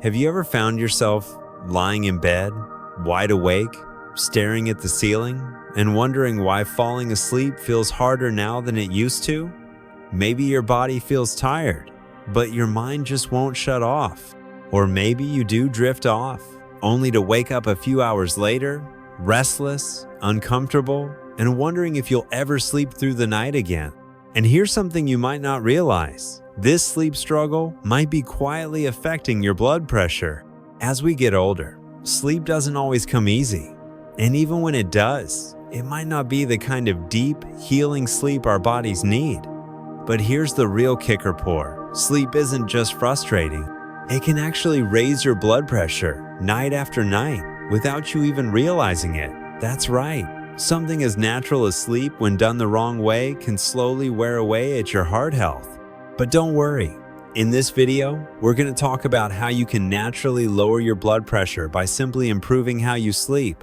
Have you ever found yourself lying in bed, wide awake, staring at the ceiling, and wondering why falling asleep feels harder now than it used to? Maybe your body feels tired, but your mind just won't shut off. Or maybe you do drift off, only to wake up a few hours later, restless, uncomfortable, and wondering if you'll ever sleep through the night again. And here's something you might not realize. This sleep struggle might be quietly affecting your blood pressure. As we get older, sleep doesn't always come easy. And even when it does, it might not be the kind of deep, healing sleep our bodies need. But here's the real kicker pour. Sleep isn't just frustrating. It can actually raise your blood pressure night after night without you even realizing it. That's right. Something as natural as sleep, when done the wrong way, can slowly wear away at your heart health. But don't worry. In this video, we're going to talk about how you can naturally lower your blood pressure by simply improving how you sleep.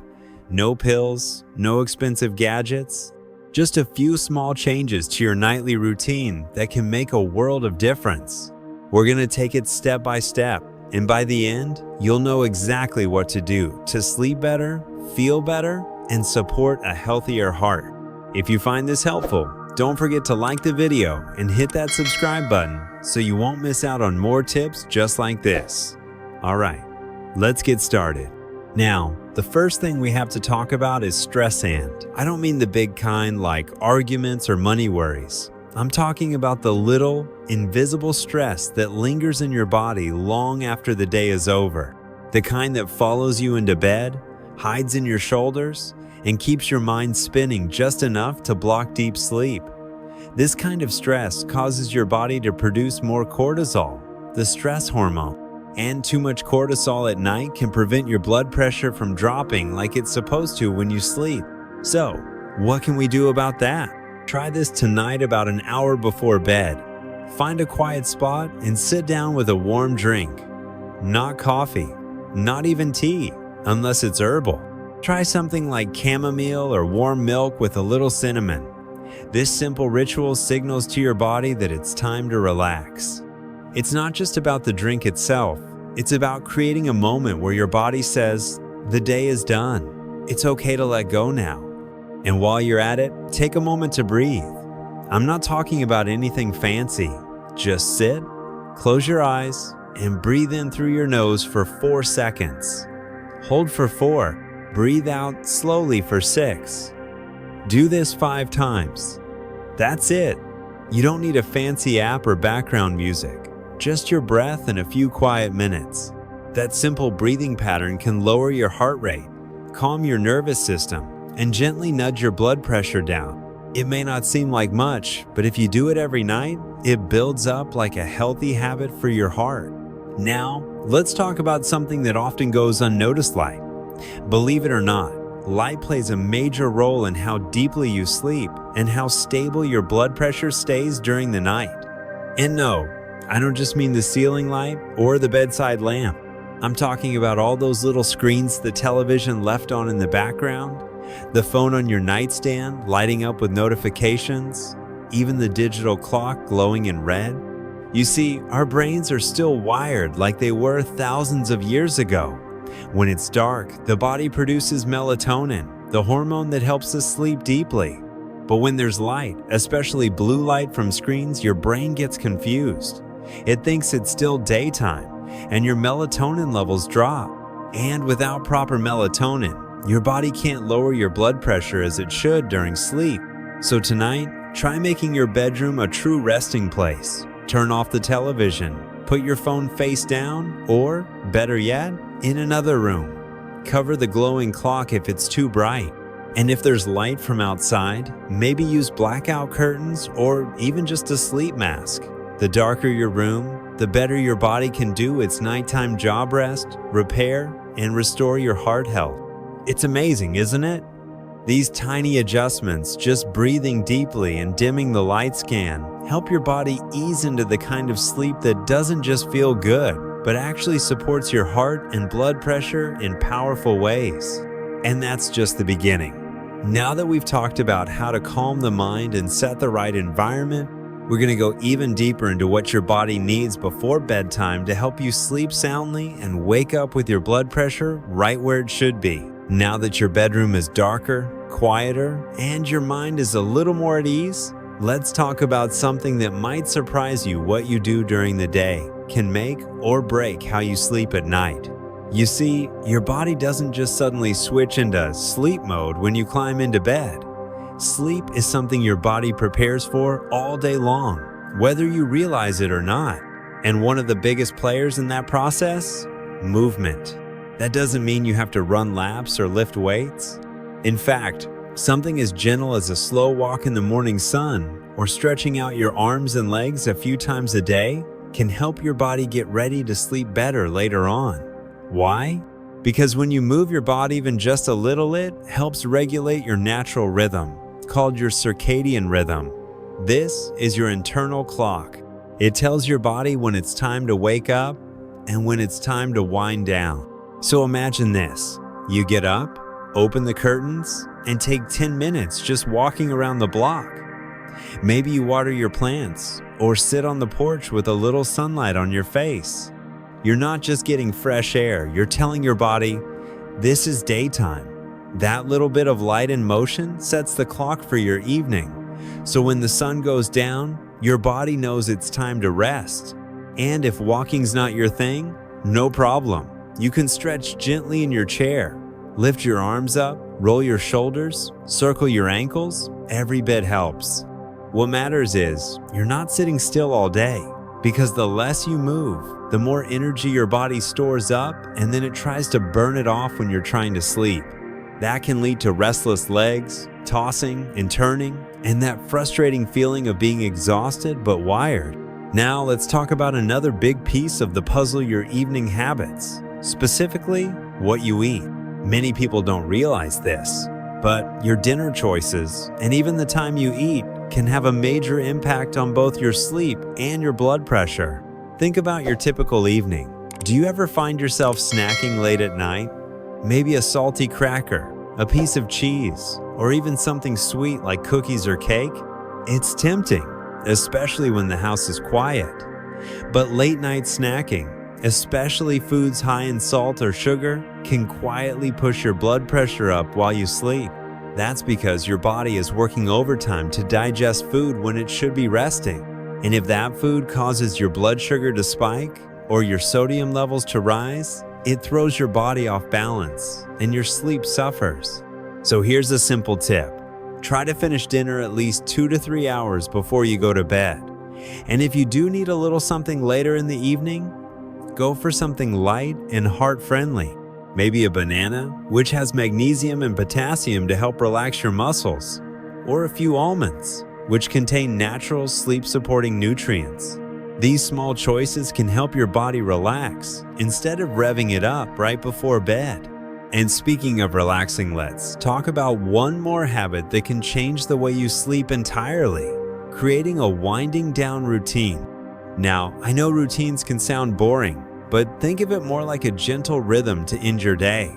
No pills, no expensive gadgets, just a few small changes to your nightly routine that can make a world of difference. We're going to take it step by step, and by the end, you'll know exactly what to do to sleep better, feel better, and support a healthier heart. If you find this helpful, don't forget to like the video and hit that subscribe button so you won't miss out on more tips just like this. Alright, let's get started. Now, the first thing we have to talk about is stress, and I don't mean the big kind like arguments or money worries. I'm talking about the little, invisible stress that lingers in your body long after the day is over. The kind that follows you into bed, hides in your shoulders, and keeps your mind spinning just enough to block deep sleep. This kind of stress causes your body to produce more cortisol, the stress hormone. And too much cortisol at night can prevent your blood pressure from dropping like it's supposed to when you sleep. So, what can we do about that? Try this tonight about an hour before bed. Find a quiet spot and sit down with a warm drink. Not coffee, not even tea, unless it's herbal. Try something like chamomile or warm milk with a little cinnamon. This simple ritual signals to your body that it's time to relax. It's not just about the drink itself. It's about creating a moment where your body says, the day is done. It's okay to let go now. And while you're at it, take a moment to breathe. I'm not talking about anything fancy. Just sit, close your eyes, and breathe in through your nose for 4 seconds. Hold for 4. Breathe out slowly for 6. Do this 5 times. That's it. You don't need a fancy app or background music, just your breath and a few quiet minutes. That simple breathing pattern can lower your heart rate, calm your nervous system, and gently nudge your blood pressure down. It may not seem like much, but if you do it every night, it builds up like a healthy habit for your heart. Now, let's talk about something that often goes unnoticed: light. Believe it or not, light plays a major role in how deeply you sleep and how stable your blood pressure stays during the night. And no, I don't just mean the ceiling light or the bedside lamp. I'm talking about all those little screens the television left on in the background, the phone on your nightstand lighting up with notifications, even the digital clock glowing in red. You see, our brains are still wired like they were thousands of years ago. When it's dark, the body produces melatonin, the hormone that helps us sleep deeply. But when there's light, especially blue light from screens, your brain gets confused. It thinks it's still daytime, and your melatonin levels drop. And without proper melatonin, your body can't lower your blood pressure as it should during sleep. So tonight, try making your bedroom a true resting place. Turn off the television, put your phone face down, or, better yet, in another room. Cover the glowing clock if it's too bright. And if there's light from outside, maybe use blackout curtains or even just a sleep mask. The darker your room, the better your body can do its nighttime job: rest, repair, and restore your heart health. It's amazing, isn't it? These tiny adjustments, just breathing deeply and dimming the lights, can help your body ease into the kind of sleep that doesn't just feel good, but actually supports your heart and blood pressure in powerful ways. And that's just the beginning. Now that we've talked about how to calm the mind and set the right environment, We're going to go even deeper into what your body needs before bedtime to help you sleep soundly and wake up with your blood pressure right where it should be. Now that your bedroom is darker, quieter, and your mind is a little more at ease, let's talk about something that might surprise you. What you do during the day can make or break how you sleep at night. You see, your body doesn't just suddenly switch into sleep mode when you climb into bed. Sleep is something your body prepares for all day long, whether you realize it or not. And one of the biggest players in that process? Movement. That doesn't mean you have to run laps or lift weights. In fact, something as gentle as a slow walk in the morning sun or stretching out your arms and legs a few times a day can help your body get ready to sleep better later on. Why? Because when you move your body even just a little, it helps regulate your natural rhythm, called your circadian rhythm. This is your internal clock. It tells your body when it's time to wake up and when it's time to wind down. So imagine this. You get up, open the curtains, and take 10 minutes just walking around the block. Maybe you water your plants or sit on the porch with a little sunlight on your face. You're not just getting fresh air, you're telling your body, this is daytime. That little bit of light and motion sets the clock for your evening. So when the sun goes down, your body knows it's time to rest. And if walking's not your thing, no problem. You can stretch gently in your chair, lift your arms up, roll your shoulders, circle your ankles. Every bit helps. What matters is you're not sitting still all day, because the less you move, the more energy your body stores up, and then it tries to burn it off when you're trying to sleep. That can lead to restless legs, tossing and turning, and that frustrating feeling of being exhausted but wired. Now let's talk about another big piece of the puzzle: your evening habits, specifically what you eat. Many people don't realize this, but your dinner choices and even the time you eat can have a major impact on both your sleep and your blood pressure. Think about your typical evening. Do you ever find yourself snacking late at night? Maybe a salty cracker, a piece of cheese, or even something sweet like cookies or cake? It's tempting, especially when the house is quiet. But late night snacking, especially foods high in salt or sugar, can quietly push your blood pressure up while you sleep. That's because your body is working overtime to digest food when it should be resting. And if that food causes your blood sugar to spike or your sodium levels to rise, it throws your body off balance and your sleep suffers. So here's a simple tip. Try to finish dinner at least 2 to 3 hours before you go to bed. And if you do need a little something later in the evening, go for something light and heart-friendly. Maybe a banana, which has magnesium and potassium to help relax your muscles, or a few almonds, which contain natural sleep-supporting nutrients. These small choices can help your body relax instead of revving it up right before bed. And speaking of relaxing, let's talk about one more habit that can change the way you sleep entirely: creating a winding down routine. Now, I know routines can sound boring, but think of it more like a gentle rhythm to end your day.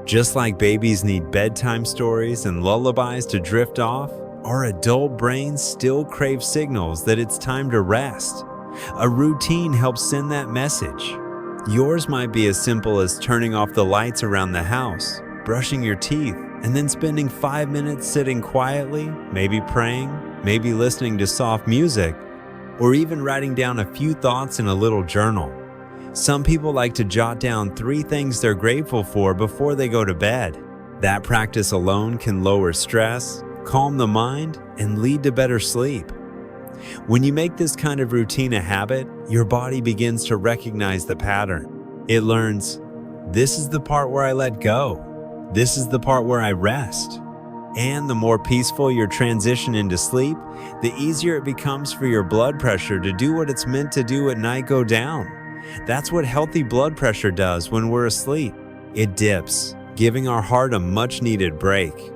Just like babies need bedtime stories and lullabies to drift off, our adult brains still crave signals that it's time to rest. A routine helps send that message. Yours might be as simple as turning off the lights around the house, brushing your teeth, and then spending 5 minutes sitting quietly, maybe praying, maybe listening to soft music, or even writing down a few thoughts in a little journal. Some people like to jot down 3 things they're grateful for before they go to bed. That practice alone can lower stress, calm the mind, and lead to better sleep. When you make this kind of routine a habit, your body begins to recognize the pattern. It learns, this is the part where I let go. This is the part where I rest. And the more peaceful your transition into sleep, the easier it becomes for your blood pressure to do what it's meant to do at night: go down. That's what healthy blood pressure does when we're asleep. It dips, giving our heart a much-needed break.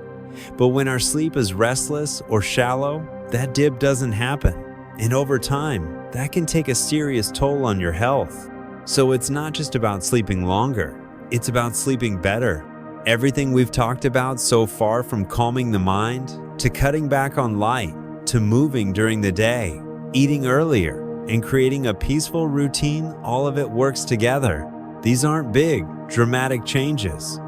But when our sleep is restless or shallow, that dip doesn't happen. And over time, that can take a serious toll on your health. So it's not just about sleeping longer, it's about sleeping better. Everything we've talked about so far, from calming the mind, to cutting back on light, to moving during the day, eating earlier, and creating a peaceful routine, all of it works together. These aren't big, dramatic changes,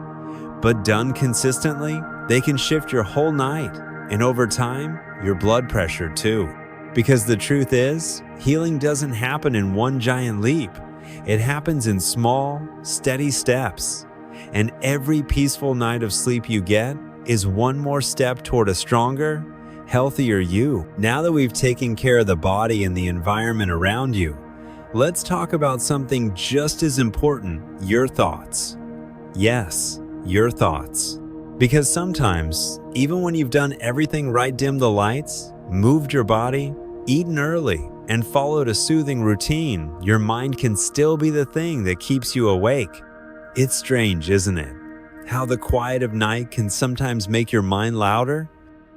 but done consistently, they can shift your whole night, and over time, your blood pressure too. Because the truth is, healing doesn't happen in one giant leap. It happens in small, steady steps. And every peaceful night of sleep you get is one more step toward a stronger, healthier you. Now that we've taken care of the body and the environment around you, let's talk about something just as important: your thoughts. Yes, your thoughts. Because sometimes, even when you've done everything right, dimmed the lights, moved your body, eaten early, and followed a soothing routine, your mind can still be the thing that keeps you awake. It's strange, isn't it? How the quiet of night can sometimes make your mind louder?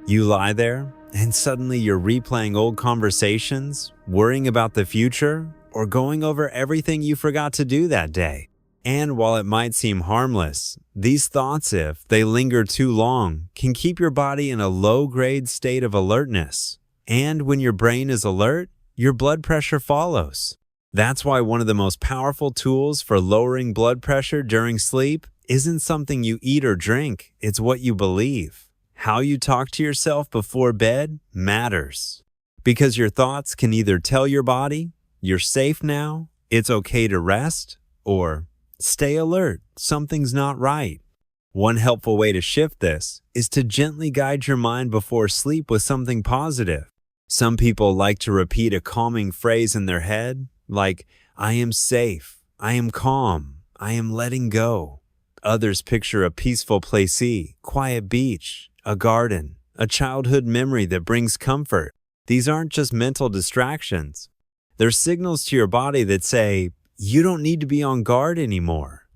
You lie there, and suddenly you're replaying old conversations, worrying about the future, or going over everything you forgot to do that day. And while it might seem harmless, these thoughts, if they linger too long, can keep your body in a low-grade state of alertness. And when your brain is alert, your blood pressure follows. That's why one of the most powerful tools for lowering blood pressure during sleep isn't something you eat or drink, it's what you believe. How you talk to yourself before bed matters. Because your thoughts can either tell your body, "You're safe now, it's okay to rest," or "Stay alert, something's not right." One helpful way to shift this is to gently guide your mind before sleep with something positive. Some people like to repeat a calming phrase in their head, like, "I am safe, I am calm, I am letting go." Others picture a peaceful placee, quiet beach, a garden, a childhood memory that brings comfort. These aren't just mental distractions. They're signals to your body that say, you don't need to be on guard anymore.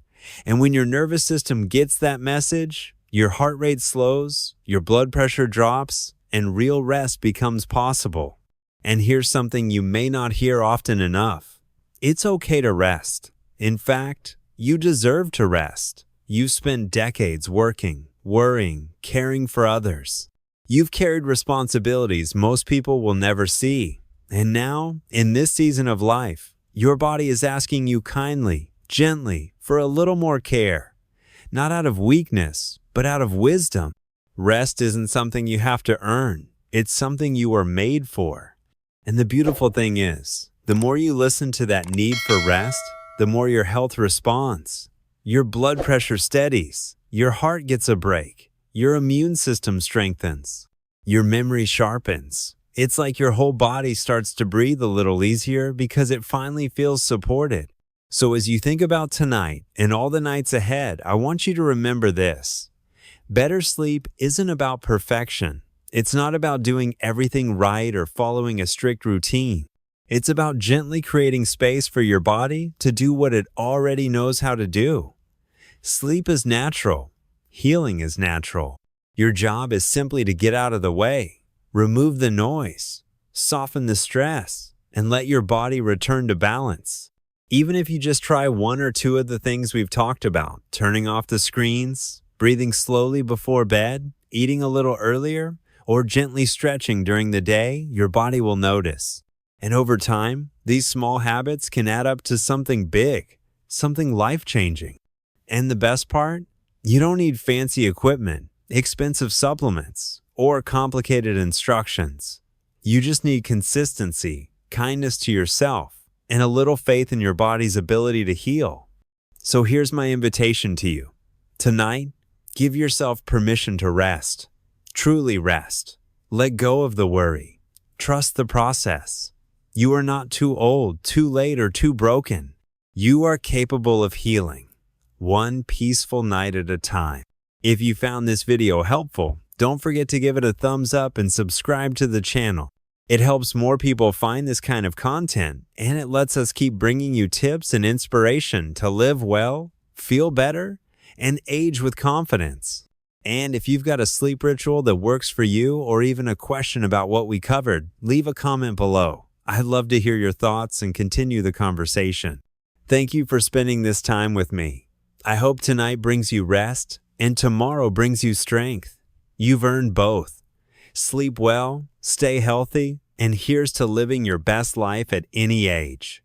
And when your nervous system gets that message, your heart rate slows, your blood pressure drops, and real rest becomes possible. And here's something you may not hear often enough. It's okay to rest. In fact, you deserve to rest. You've spent decades working, worrying, caring for others. You've carried responsibilities most people will never see. And now, in this season of life, your body is asking you kindly, gently, for a little more care. Not out of weakness, but out of wisdom. Rest isn't something you have to earn. It's something you are made for. And the beautiful thing is, the more you listen to that need for rest, the more your health responds. Your blood pressure steadies, your heart gets a break, your immune system strengthens, your memory sharpens. It's like your whole body starts to breathe a little easier because it finally feels supported. So as you think about tonight and all the nights ahead, I want you to remember this. Better sleep isn't about perfection. It's not about doing everything right or following a strict routine. It's about gently creating space for your body to do what it already knows how to do. Sleep is natural. Healing is natural. Your job is simply to get out of the way, remove the noise, soften the stress, and let your body return to balance. Even if you just try one or two of the things we've talked about, turning off the screens, breathing slowly before bed, eating a little earlier, or gently stretching during the day, your body will notice. And over time, these small habits can add up to something big, something life-changing. And the best part? You don't need fancy equipment, expensive supplements, or complicated instructions. You just need consistency, kindness to yourself, and a little faith in your body's ability to heal. So here's my invitation to you. Tonight, give yourself permission to rest. Truly rest. Let go of the worry. Trust the process. You are not too old, too late, or too broken. You are capable of healing, one peaceful night at a time. If you found this video helpful, don't forget to give it a thumbs up and subscribe to the channel. It helps more people find this kind of content, and it lets us keep bringing you tips and inspiration to live well, feel better, and age with confidence. And if you've got a sleep ritual that works for you or even a question about what we covered, leave a comment below. I'd love to hear your thoughts and continue the conversation. Thank you for spending this time with me. I hope tonight brings you rest and tomorrow brings you strength. You've earned both. Sleep well, stay healthy, And here's to living your best life at any age.